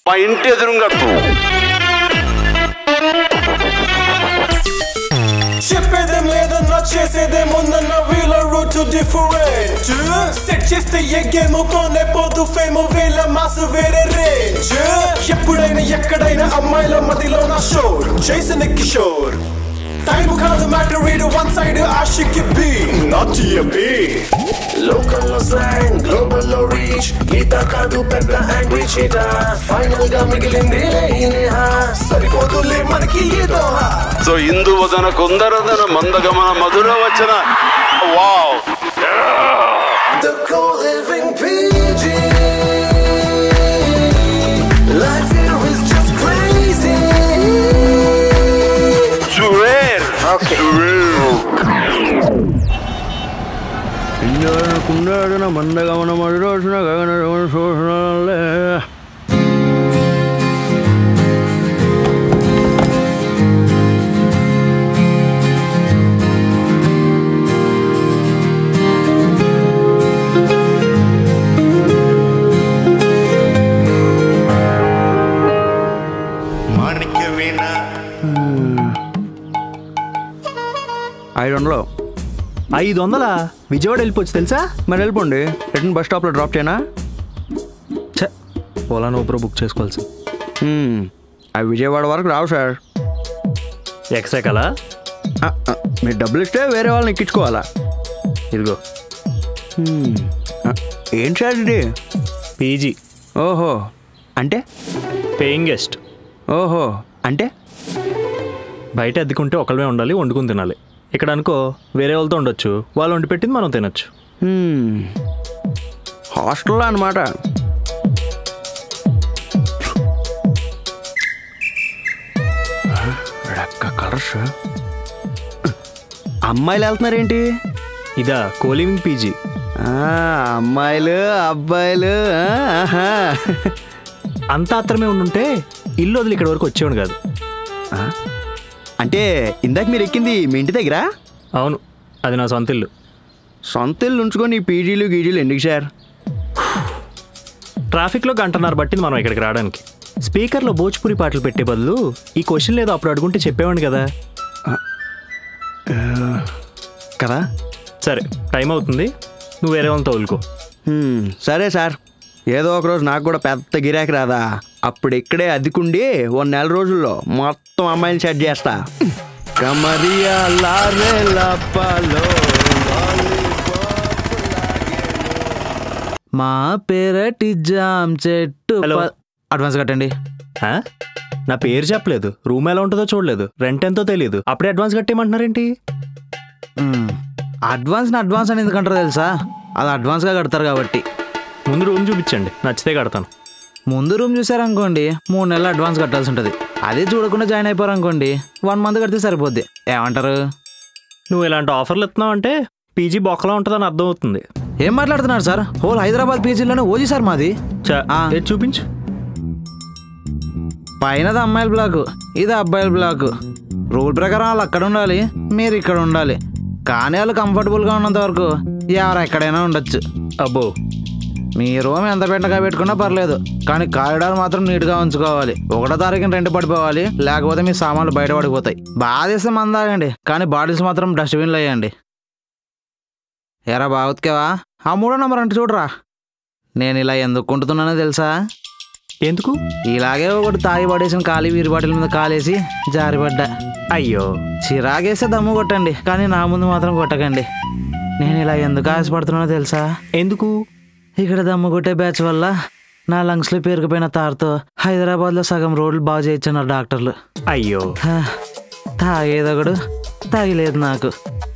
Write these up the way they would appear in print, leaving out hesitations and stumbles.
మా ఇంటి ఎదురుగా చెప్పేదేం లేదన్నా చేసేదేముందన్న వీళ్ళ రూట్ డిఫరెంట్ సెట్ చేస్తే ఎగ్గేమో కొనే పోతు ఫేమ్ వీళ్ళ మాసు వేరే రేంజ్ ఎప్పుడైనా ఎక్కడైనా అమ్మాయిల మదిలో నా షోర్ జైసన్ కిషోర్ టైం కాదు మ్యాటర్ వీడు వన్ సైడ్ ఆషిక్ బి నాట్ టిఎంబి లోకల్ లో స్లాంగ్ గ్లోబల్ లో రీచ్ గీత కాదు పెద్ద యాంగ్రీ చీట ఫైనల్ గా మిగిలింది సరిపోతులే మనకి ఏదో సో ఇందువదన కొందరదన మందగమన మధుర వచన wow The co-living PG Life here is just crazy Surreal Okay కుందరదన మందగమన మధుర వచన గగన శోషణలే $500 విజయవాడ వెళ్ళిపోవచ్చు తెలుసా? మరి వెళ్ళిపోండి. రిటర్న్ బస్ స్టాప్లో డ్రాప్ చేయనా? ఓలా నోప్రో బుక్ చేసుకోవాల్సి. అవి విజయవాడ వరకు రావు సార్. ఎక్సెకలా మీరు డబ్బులు ఇస్తే వేరే వాళ్ళని ఎక్కించుకోవాలా? ఇదిగో ఏంటి సార్ ఇది? పీజీ. ఓహో అంటే పేయింగ్ గెస్ట్. ఓహో అంటే బయట అద్దెకుంటే ఒకళ్ళమే ఉండాలి, వండుకుని తినాలి. ఇక్కడ అనుకో వేరే వాళ్ళతో ఉండొచ్చు, వాళ్ళు వండి పెట్టింది మనం తినొచ్చు. హాస్టల్లో అన్నమాట. కలర్స్ అమ్మాయిలు వెళ్తున్నారేంటి? ఇదా కోలివింగ్ పీజీ. అమ్మాయిలు అబ్బాయిలు అంత ఆత్రమే ఉండుంటే ఇల్లు వదిలి ఇక్కడ వరకు వచ్చేవాడు కాదు. అంటే ఇందాక మీరు ఎక్కింది మీ ఇంటి దగ్గర? అవును, అది నా సొంత ఇల్లు. సొంత ఇల్లు ఉంచుకొని పీజీలు గీజీలు ఎందుకు సార్? ట్రాఫిక్లో గంటన్నర పట్టింది మనం ఇక్కడికి రావడానికి. స్పీకర్లో భోజ్పురి పాటలు పెట్టే బదులు ఈ క్వశ్చన్ లేదో అప్పుడు అడుగుంటే చెప్పేవాడిని కదా. కదా సరే, టైం అవుతుంది, నువ్వు వేరే వాళ్ళతో తోలుకో. సరే సార్, ఏదో ఒకరోజు నాకు కూడా పెద్ద గిరాకీ రాదా? అప్పుడు ఇక్కడే అద్దెకుండి 1 నెల రోజుల్లో మొత్తం అమ్మాయిని సెట్ చేస్తా. మా పేరటి జామ్ చెట్టు. అడ్వాన్స్ కట్టండి. నా పేరు చెప్పలేదు, రూమ్ ఎలా ఉంటుందో చూడలేదు, రెంట్ ఎంతో తెలియదు, అప్పుడే అడ్వాన్స్ కట్టేయమంటున్నారేంటి? అడ్వాన్స్ అని ఎందుకంటారో తెలుసా? అది అడ్వాన్స్గా కడతారు కాబట్టి. ముందు రూమ్ చూపించండి, నచ్చితే కడతాను. ముందు రూమ్ చూసారనుకోండి 3 నెలలు అడ్వాన్స్ కట్టాల్సి ఉంటుంది. అదే చూడకుండా జాయిన్ అయిపోయారనుకోండి 1 మంత్ కడితే సరిపోద్ది. ఏమంటారు? నువ్వు ఇలాంటి ఆఫర్లు ఇస్తున్నావు అంటే పీజీ బొక్కలా ఉంటుందని అర్థం అవుతుంది. ఏం మాట్లాడుతున్నారు సార్? హోల్ హైదరాబాద్ పీజీలోనే ఓజీ సార్ మాది. చూపించు. పైనది అమ్మాయిల బ్లాక్, ఇది అబ్బాయిల బ్లాక్. రూల్ ప్రకారం వాళ్ళు అక్కడ ఉండాలి, మీరు ఇక్కడ ఉండాలి. కానీ వాళ్ళు కంఫర్టబుల్గా ఉన్నంత వరకు ఎవరు ఎక్కడైనా ఉండొచ్చు. అబ్బో, మీ రూమ్ ఎంత పెంటగా పెట్టుకున్నా పర్లేదు, కానీ కారిడార్ మాత్రం నీట్గా ఉంచుకోవాలి. 1వ తారీఖున రెంట్ పడిపోవాలి, లేకపోతే మీ సామాన్లు బయట పడిపోతాయి. బాధేస్తే మందాగండి, కానీ బాటిల్స్ మాత్రం డస్ట్బిన్లో వేయండి. ఎరా బాగుతికేవా? ఆ 3వ నంబర్ అంటే చూడరా. నేను ఇలా ఎందుకు కొంటున్నానో తెలుసా? ఎందుకు? ఇలాగే ఒకటి తాగి పడేసిన ఖాళీ వీరి బాటిల్ మీద కాలేసి జారిపడ్డా. అయ్యో, చిరాగేస్తే దమ్ము కొట్టండి, కానీ నా ముందు మాత్రం కొట్టకండి. నేను ఇలా ఎందుకు ఆశపడుతున్నానో తెలుసా? ఎందుకు? ఇక్కడ దమ్ము కొట్టే బ్యాచ్ వల్ల నా లంగ్స్లో పేరుకుపోయిన తారుతో హైదరాబాద్లో సగం రోడ్లు బాగు చేయించున్నారు డాక్టర్లు. అయ్యో, తాగేదొకడు తాగిలేదు నాకు,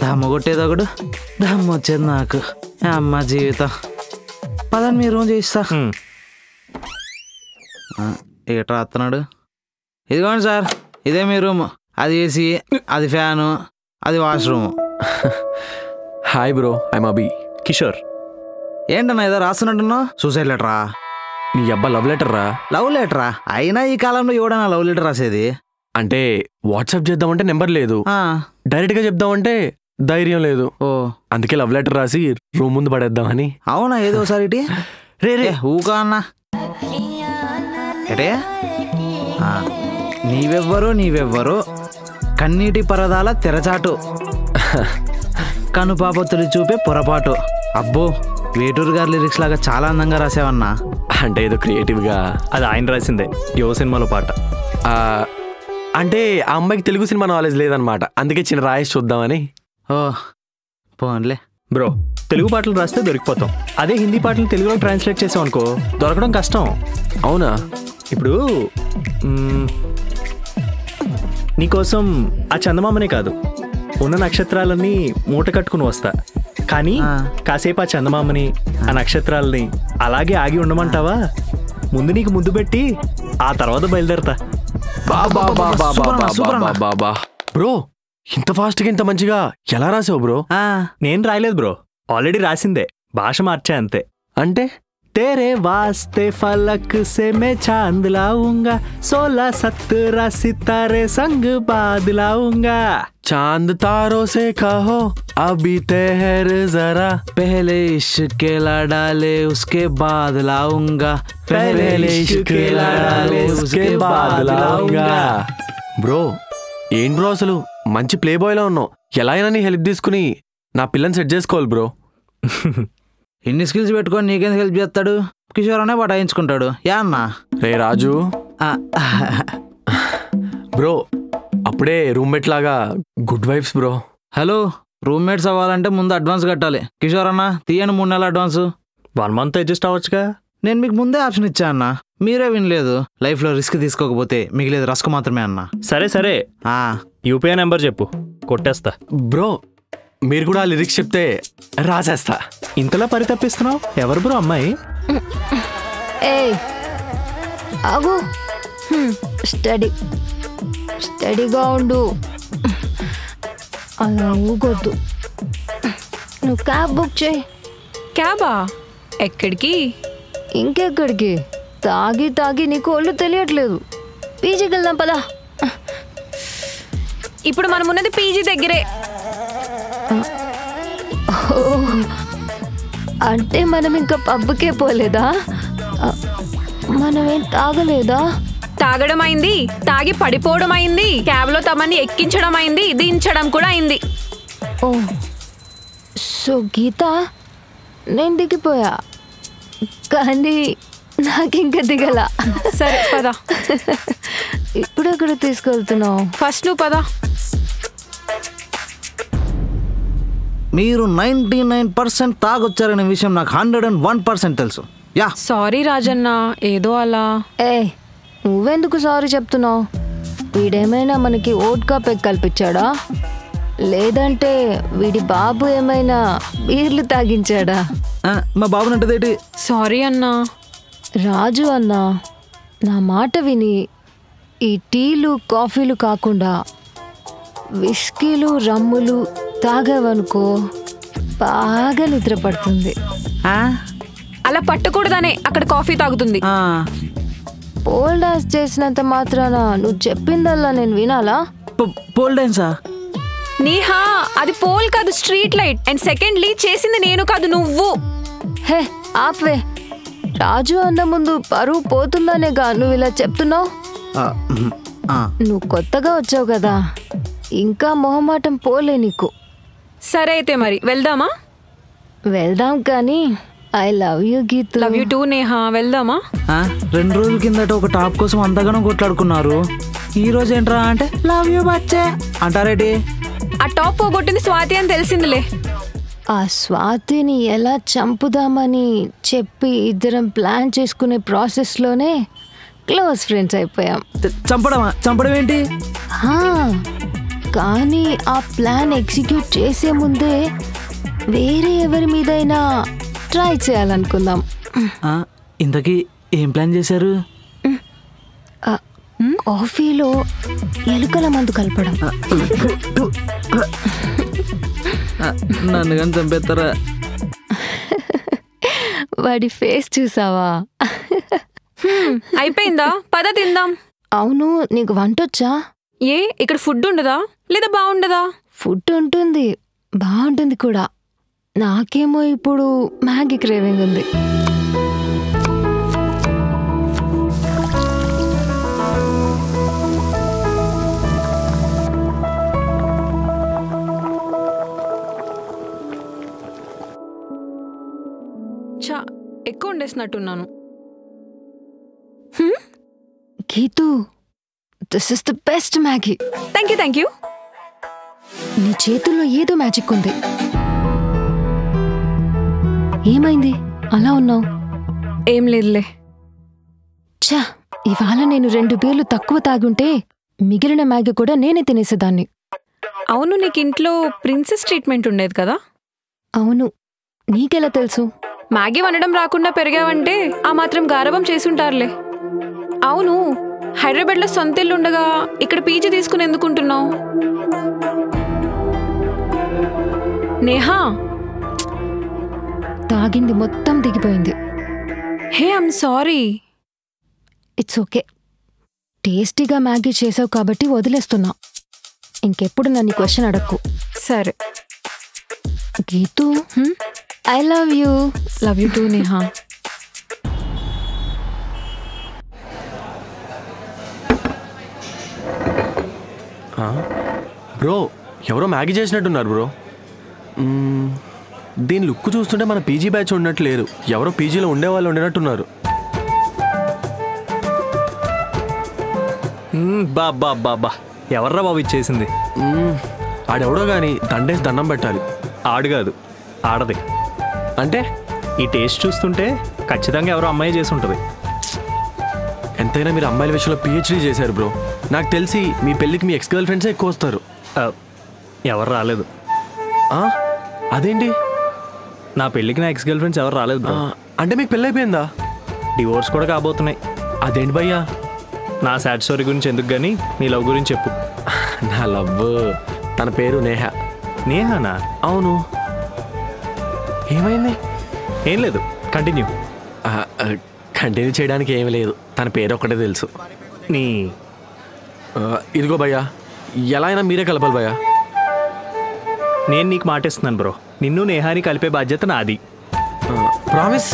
దమ్ము కొట్టేదొకడు దమ్ము వచ్చేది నాకు. అమ్మ జీవితం. పదని మీ రూమ్ చేయిస్తా. ఏట రాస్తున్నాడు? ఇదిగోండి సార్, ఇదే మీ రూమ్. అది ఏసీ, అది ఫ్యాను, అది వాష్రూమ్. హాయ్ బ్రో, ఐమ్ అభి. కిషోర్. ఏంటన్నా ఏదో రాస్తున్నట్టున్నావు? సూసైడ్ లెటరా? నీ అబ్బా లవ్ లెటర్ రా. లవ్ లెటరా? అయినా ఈ కాలంలో ఎవడన్నా లవ్ లెటర్ రాసేది? అంటే వాట్సాప్ చేద్దామంటే నెంబర్ లేదు, డైరెక్ట్ గా చెప్దామంటే ధైర్యం లేదు. ఓ, అందుకే లవ్ లెటర్ రాసి రూమ్ ముందు పడేద్దామని. అవునా? ఏదో ఒకసారి రే రే ఊకా అన్నా. ఎటే నీవెవ్వరో కన్నీటి పరదాల తెరచాటు కనుపాపతులు చూపే పొరపాటు. అబ్బో, వేటూరు గారి లిరిక్స్ లాగా చాలా అందంగా రాసావన్నా. అంటే ఏదో క్రియేటివ్గా. అది ఆయన రాసిందే, యువ సినిమాలో పాట. అంటే ఆ అమ్మాయికి తెలుగు సినిమా నాలెడ్జ్ లేదనమాట, అందుకే చిన్న రాయేసి చూద్దామని. ఓ పోన్లే బ్రో, తెలుగు పాటలు రాస్తే దొరికిపోతాం. అదే హిందీ పాటలు తెలుగులో ట్రాన్స్లేట్ చేసాం అనుకో దొరకడం కష్టం. అవునా? ఇప్పుడు నీకోసం ఆ చందమామనే కాదు, ఉన్న నక్షత్రాలన్నీ మూట కట్టుకుని వస్తా. కానీ కాసేపు ఆ చందమామని ఆ నక్షత్రాలని అలాగే ఆగి ఉండమంటావా? ముందు నీకు ముద్దు పెట్టి ఆ తర్వాత బయలుదేరతా. బ్రో, ఇంత ఫాస్ట్గా ఇంత మంచిగా ఎలా రాసావు బ్రో? నేను రాయలేదు బ్రో, ఆల్రెడీ రాసిందే, భాష మార్చా అంతే. అంటే तेरे वास्ते फलक से मैं चांद लाऊंगा, 16 17 सितारे संग बाद लाऊंगा. चांद तारों से कहो अभी ठहर जरा, पहले इश्क लड़ा ले उसके बाद लाऊंगा, पहले इश्क लड़ा ले उसके बाद लाऊंगा. బ్రో ఏం బ్రో, అసలు మంచి ప్లే బాయ్లా ఉన్నావు. ఎలా అయినా నీ హెల్ప్ తీసుకుని నా పిల్లని సెట్ చేసుకోవాలి బ్రో. ఎన్ని స్కిల్స్ పెట్టుకొని నీకేం హెల్ప్ చేస్తాడు? కిషోర్ అనే పటాయించుకుంటాడు. యా అన్నా? రే రాజు బ్రో, అప్పుడే రూమ్మేట్ లాగా good vibes bro. Hello, roommates అవ్వాలంటే ముందు అడ్వాన్స్ కట్టాలి. కిషోర్ అన్న తీయండి 3 నెలల అడ్వాన్స్. 1 month adjust అవ్వచ్చుగా. నేను మీకు ముందే ఆప్షన్ ఇచ్చా అన్న, మీరే వినలేదు. లైఫ్లో రిస్క్ తీసుకోకపోతే మిగిలేదు రస్క్ మాత్రమే అన్న. సరే సరే, యూపీఐ నెంబర్ చెప్పు, కొట్టేస్తా. బ్రో మీరు కూడా లిరిక్స్ చెప్తే రాసేస్తా. ఇంతలా పరితపిస్తున్నావు, ఎవరు బ్రో అమ్మాయి? ఆగు, స్టడీగా ఉండు, అలా ఊగొద్దు. నువ్వు క్యాబ్ బుక్ చేయి. క్యాబా? ఎక్కడికి? ఇంకెక్కడికి? తాగి తాగి నీకు ఒళ్ళు తెలియట్లేదు. పీజీకి వెళ్దాం పదా. ఇప్పుడు మనం ఉన్నది పీజీ దగ్గరే. అంటే మనం ఇంకా పబ్కే పోలేదా? మనమేం తాగలేదా? తాగడం అయింది, తాగి పడిపోవడం అయింది, క్యాబ్లో తమని ఎక్కించడం అయింది, దించడం కూడా అయింది. ఓ సో గీత, నేను దిగిపోయా కానీ నాకింకా దిగల. సరే పదా. ఇప్పుడు ఎక్కడ తీసుకెళ్తున్నావు? ఫస్ట్ నువ్వు పదా. మీరు 99% తాగొచ్చారనే విషయం నాకు 101% తెలుసు. యా సారీ రాజన్న, ఏదో అలా. నువ్వెందుకు సారీ చెప్తున్నావు? వీడేమైనా మనకి ఓట్కా పెగ్ కల్పించాడా, లేదంటే వీడి బాబు ఏమైనా బీర్లు తాగించాడా? మా బాబునంటదేటి? సారీ అన్నా. రాజు అన్నా, నా మాట విని ఈ టీలు కాఫీలు కాకుండా విస్కీలు రమ్ములు తాగావనుకో బాగా నిద్ర పడుతుంది. అలా పట్టకూడదనే అక్కడ కాఫీ తాగుతుంది. పోల్ డాన్స్ చేసినంత మాత్రాన నువ్వు చెప్పిందల్లా నేను వినాలా? పోల్ డాన్సా? నేహా, అది పోల్ కాదు, స్ట్రీట్ లైట్. అండ్ సెకండ్లీ, చేసింది నేను కాదు, నువ్వు. హే ఆపే, రాజు అన్న ముందు పరువు పోతుందనేగా నువ్వు ఇలా చెప్తున్నావు. నువ్వు కొత్తగా వచ్చావు కదా, ఇంకా మొహమాటం పోలే నీకు. సరే అయితే మరి వెళ్దామా? వెళ్దాం కానీ I love you Geetha. Love you too Neha, వెళ్దామా? 2 రోజుల కిందట ఒక టాప్ కోసం అంతగానో కొట్లాడుకున్నారు. ఈ రోజు ఏంట్రా అంటే లవ్ యూ బచ్చే అంటారేటి? ఆ టాప్ పోగొట్టింది స్వాతి అని తెలిసిందిలే. ఆ స్వాతిని ఎలా చంపుదామని చెప్పి ఇద్దరం ప్లాన్ చేసుకునే ప్రాసెస్లోనే క్లోజ్ ఫ్రెండ్స్ అయిపోయాం. చంపడం ఏంటి? కానీ ఆ ప్లాన్ ఎగ్జిక్యూట్ చేసే ముందే వేరే ఎవరి మీదైనా ట్రై చేయాలనుకుందాం. ఇంతకీ ఏం ప్లాన్ చేశారు? కాఫీలో ఎలుకల మందు కలపడం. నన్ను కానీ చంపేస్తారా? వాడి ఫేస్ చూసావా? అయిపోయిందా? పద తిందాం. అవును, నీకు వంటొచ్చా? ఏ, ఇక్కడ ఫుడ్ ఉండదా లేదా బాగుండదా? ఫుడ్ ఉంటుంది, బాగుంటుంది కూడా. నాకేమో ఇప్పుడు మ్యాగీ క్రేవింగ్ ఉంది. ఎక్కువ వండేసినట్టున్నాను. Geethu, this is the best Maggi. Thank you. నీ చేతుల్లో ఏదో మ్యాజిక్ ఉంది. ఏమైంది అలా ఉన్నావు? ఏం లేదులే. ఛా, ఇవాళ నేను 2 బీర్లు తక్కువ తాగుంటే మిగిలిన మ్యాగీ కూడా నేనే తినేసేదాన్ని. అవును, నీకు ఇంట్లో ప్రిన్సెస్ ట్రీట్మెంట్ ఉండేది కదా? అవును, నీకెలా తెలుసు? మ్యాగీ వండడం రాకుండా పెరిగావంటే ఆ మాత్రం గారవం చేసుంటారులే. అవును, హైదరాబాద్లో సొంత ఇల్లు ఉండగా ఇక్కడ పీజీ తీసుకుని ఎందుకుంటున్నావు? నేహా, తాగింది మొత్తం దిగిపోయింది. హే, ఐమ్ సారీ. It's okay. టేస్టీగా మ్యాగీ చేసావు కాబట్టి వదిలేస్తున్నా. ఇంకెప్పుడు నన్ను క్వశ్చన్ అడక్కు. సరే. Geethu, I love you. Love you too Neha. Bro, ఎవరో మ్యాగీ చేసినట్టున్నారు బ్రో. దీని లుక్ చూస్తుంటే మన పీజీ బ్యాచ్ ఉన్నట్టు లేరు. ఎవరో పీజీలో ఉండేవాళ్ళు ఉండినట్టున్నారు. బా ఎవర్రా బాబు ఇచ్చేసింది? ఆడెవడో కానీ దండేసి దండం పెట్టాలి. ఆడు కాదు, ఆడది. అంటే ఈ టేస్ట్ చూస్తుంటే ఖచ్చితంగా ఎవరో అమ్మాయి చేసి ఉంటుంది. ఎంతైనా మీరు అమ్మాయిల విషయంలో పిహెచ్డీ చేశారు బ్రో. నాకు తెలిసి మీ పెళ్ళికి మీ ఎక్స్ గర్ల్ ఫ్రెండ్సే ఎక్కువ వస్తారు. ఎవరు రాలేదు. అదేంటి? నా పెళ్ళికి నా ఎక్స్ గర్ల్ ఫ్రెండ్స్ ఎవరు రాలేదు బ్రో. అంటే మీకు పెళ్ళి అయిపోయిందా? డివోర్స్ కూడా కాబోతున్నాయి. అదేంటి భయ్యా? నా సాడ్ స్టోరీ గురించి ఎందుకు కానీ నీ లవ్ గురించి చెప్పు. నా లవ్, తన పేరు నేహా. నేహానా? అవును. ఏమైంది? ఏం లేదు, కంటిన్యూ. కంటిన్యూ చేయడానికి ఏమీ లేదు, తన పేరు ఒక్కటే తెలుసు. నీ ఇదిగో భయ్యా, ఎలా అయినా మీరే కలపాలి భయ్యా. నేను నీకు మాటిస్తున్నాను బ్రో, నిన్ను నేహాని కలిపే బాధ్యత నాది. ప్రామిస్?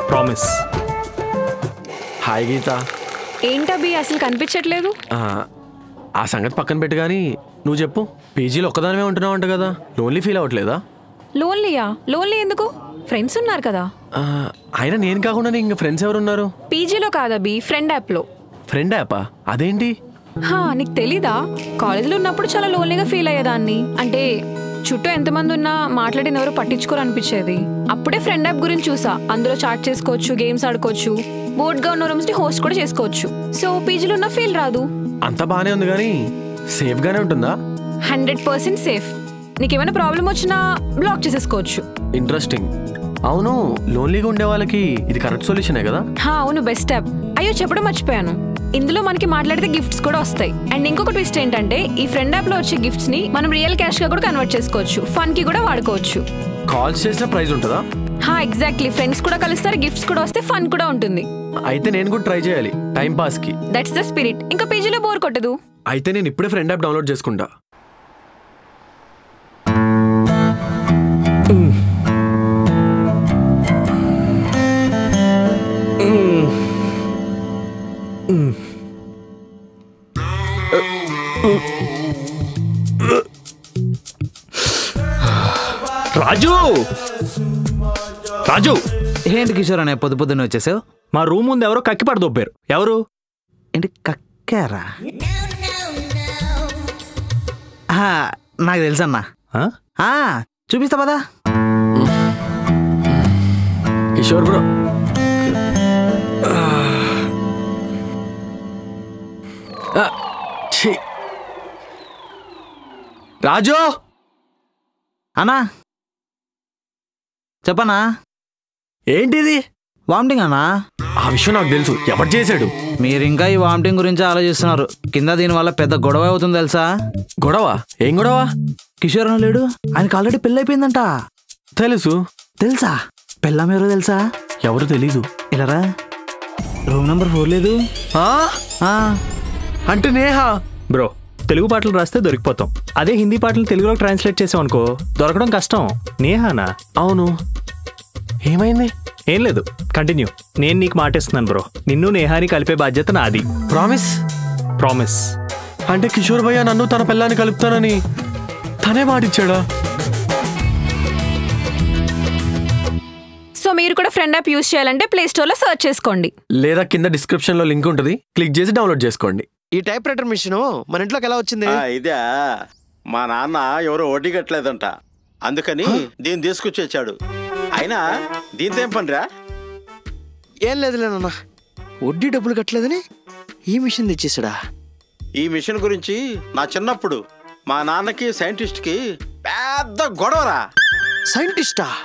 ప్రామిస్. హాయ్ గీత. ఏంటబ్బి అసలు కనిపించట్లేదు? ఆ సంగతి పక్కన పెట్టు కానీ నువ్వు చెప్పు, పీజీలో ఒక్కదానివే ఉంటున్నావు అంట కదా, లోన్లీ ఫీల్ అవ్వట్లేదా? లోన్లీయా? లోన్లీ ఎందుకు? ఫ్రెండ్స్ ఉన్నారు కదా. అయినా నేను కాకుండా ఇంకా ఫ్రెండ్స్ ఎవరు ఉన్నారు? పీజీలో కాదబ్బి, ఫ్రెండ్ యాప్లో. ఫ్రెండ్ యాపా? అదేంటి? నీకు తెలీదా? కాలేజీలో ఉన్నప్పుడు చాలా లోన్లీగా ఫీల్ అయ్యేదాన్ని. అంటే చుట్టూ ఎంతమంది ఉన్నా మాట్లాడిన ఎవరు పట్టించుకోరనిపించేది. అప్పుడే ఫ్రెండ్ యాప్ గురించి చూసా. అందులో చాట్ చేసుకోవచ్చు, గేమ్స్ ఆడుకోవచ్చు, బోర్డ్గా ఉన్న రూమ్స్ ని హోస్ట్ కూడా చేసుకోవచ్చు. సో పీజీలో ఉన్న ఫీల్ రాదు. అంత బానే ఉంది కానీ సేఫ్ గానే ఉంటుందా? 100% సేఫ్. నీకేమైనా ప్రాబ్లం వచ్చినా బ్లాక్ చేసేసుకోవచ్చు. ఇంట్రెస్టింగ్. అవును, లోన్లీగా ఉండే వాళ్ళకి ఇది కరెక్ట్ సొల్యూషనే కదా? అవును, బెస్ట్ యాప్. అయ్యో చెప్పడం మర్చిపోయాను, ఇందులో మనకి మాట్లాడితే గిఫ్ట్స్ కూడా వస్తాయి. అండ్ ఇంకొక ట్విస్ట్ ఏంటంటే ఈ ఫ్రెండ్ యాప్ లో వచ్చే గిఫ్ట్స్ ని మనం రియల్ క్యాష్ గా కూడా కన్వర్ట్ చేసుకోవచ్చు, ఫన్ కి కూడా వాడుకోవచ్చు. కాల్స్ చేసిన ప్రైజ్ ఉంటుందా? ఎగ్జాక్ట్లీ. ఫ్రెండ్స్ కూడా కలుస్తారు, గిఫ్ట్స్ కూడా వస్తే, ఫన్ కూడా ఉంటుంది. అయితే నేను కూడా ట్రై చేయాలి టైం పాస్ కి. That's the spirit. ఇంకా పీజీలో బోర్ కొట్టదు. అయితే నేను ఇప్పుడే ఫ్రెండ్ యాప్ డౌన్లోడ్ చేసుకుంటా. రాజు, రాజు. ఏంటి కిషోర్ అనే పొద్దు పొద్దున్న వచ్చేసావు? మా రూమ్ ముందు ఎవరో కక్కి పడదొబ్బారు. ఎవరు? ఏంటి కక్కారా? నాకు తెలుసన్నా. చూపిస్తా పదా. కిషోర్ బ్రో, రాజు అన్నా చెప్పనా? ఏంటిది? వామిటింగ్ అన్నా. ఆ విషయం నాకు తెలుసు, ఎవరు చేశాడు? మీరు ఇంకా ఈ వామిటింగ్ గురించి ఆలోచిస్తున్నారు. కింద దీనివల్ల పెద్ద గొడవ అవుతుంది తెలుసా? గొడవ? ఏం గొడవ? కిషోర్ అని లేడు, ఆయనకి ఆల్రెడీ పెళ్ళి అయిపోయిందంట. తెలుసు. తెలుసా? పెళ్ళాం ఎవరో తెలుసా? ఎవరు తెలీదు. ఇలారా, రూమ్ నెంబర్ 4 లేదు. అంటే నేహా. బ్రో, తెలుగు పాటలు రాస్తే దొరికిపోతాం. అదే హిందీ పాటలు తెలుగులో ట్రాన్స్లేట్ చేసాం అనుకో దొరకడం కష్టం. నేహానా? అవును. ఏమైంది? ఏం లేదు, కంటిన్యూ. నేను నీకు మాటిస్తున్నాను బ్రో, నిన్ను నేహాని కలిపే బాధ్యత నాది. ప్రామిస్? ప్రామిస్. అంటే కిషోర్ భయ్య నన్ను తన పిల్లాన్ని కలుపుతానని తనే మాటిచ్చాడా? సో మీరు కూడా ఫ్రెండ్ యాప్ యూస్ చేయాలంటే ప్లే స్టోర్ లో సర్చ్ చేసుకోండి, లేదా కింద డిస్క్రిప్షన్ లో లింక్ ఉంటుంది, క్లిక్ చేసి డౌన్లోడ్ చేసుకోండి. ఈ టైప్ రైటర్ మిషన్ మన ఇంట్లోకి ఎలా వచ్చింది? ఇదే మా నాన్న ఎవరో వడ్డీ కట్టలేదంట, అందుకని దీన్ని తీసుకొచ్చేచ్చాడు. అయినా దీంతో ఏం పనిరా? ఏం లేదులేనన్నా, వడ్డీ డబ్బులు కట్టలేదని ఈ మిషన్ తెచ్చేసాడా? ఈ మిషన్ గురించి నా చిన్నప్పుడు మా నాన్నకి సైంటిస్ట్ కి పెద్ద గొడవరా. సైంటిస్టా?